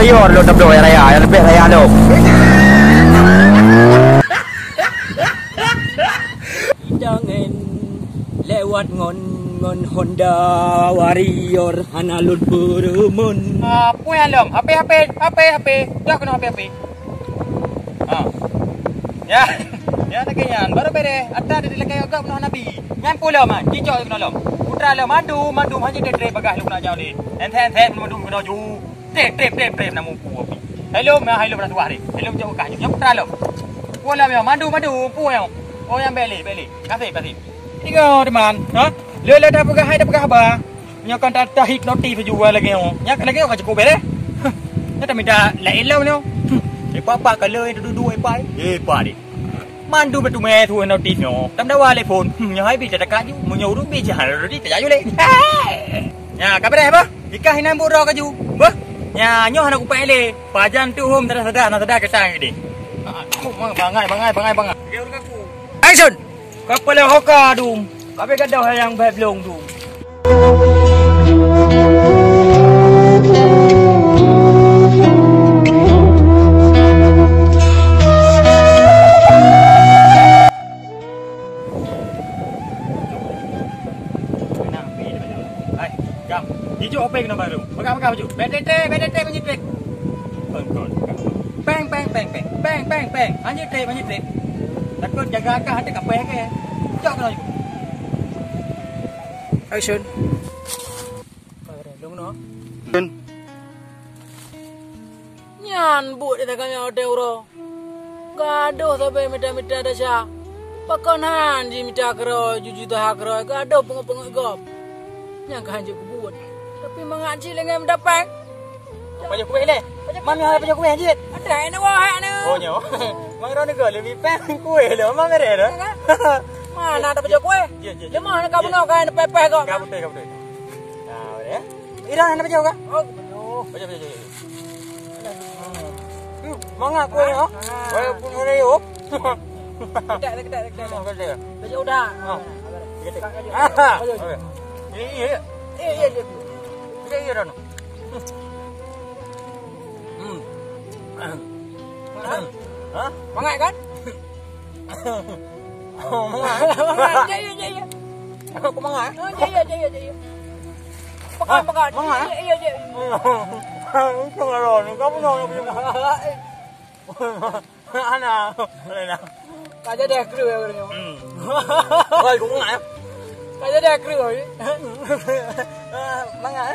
warrior lo tablo raya yang lebih raya lo. Jangan lewat ngon Honda warrior analut berumun. Apa yang lom? HP. Dah kena HP. Ya. Ya tak kenyan. Baru bere. Atta di lekai agak penuh nabi. Ngan pula man. Cicok kena lom. Putra lo madu hanya trip bagah lu nak jauh ni. Enten madu kena ju. Trip namu pu api. Hello nak tuah ni. Hello jauh kah. Yang putra lo. Pula me madu pu yang. Oh yang beli. Kasih. Ini kau teman. Ha? Le dah pegah ba. Nya kan tak hit notif jual lagi oh. Nya lagi kau cukup bere. Nya tak minta lain lah ni. Papa kalau dua pai. Pa đi. Mandu betul me thu notif no. Tam dah wale phone. Nya hai bi tak ka ju. Mu nyu ru bi ja ru di tak ju le. Nya ka bere ba? Ikah hinan bu ro ka ju. Ba? Nya nyo hana ku pai le. Pajan tu hom tak sada ke sang di. Bangai. Action. Kapala hoka dum. Kabe gadah yang baik belum dum. Hijau apa yang nak baru? Pakai baju. BDT menjitrik. Peng. Menjitrik. Takut jaga akak hati kapeh ke. Jauh kena juga. Action. Long no. Nyan bu di tengahnya hotel ro. Gaduh sampai mita dasar. Pakonan di mita kero juju dah kero. Gaduh pengok gop. Yang kehanjuk buat. Tapi mengaji dengan mendapat. Baju kuih le. Mami ada baju kuih anjir. Ada ini wah ni. Oh nyo. Mang ro ni ke lebih peng kuih le. Mami ada. Mana ada baju kuih? Ya. Lemah nak kamu nak kain pepeh kau. Kamu tu. Nah, ya. Ira ada baju ke? Oh, baju. Mangga kuih ha? Wah, pun ada yo. Kedai. Baju udah. Iya. Iya dah. Hah? Mangai kan? Mangai. Jaya. Aku mangai. Jaya. Pekan. Iya. Pengaron, kamu nak punya. Ana, mana? Kaja dah kru ya orangnya. Oi, aku mangai. Kaja dah kru oi. Mangai.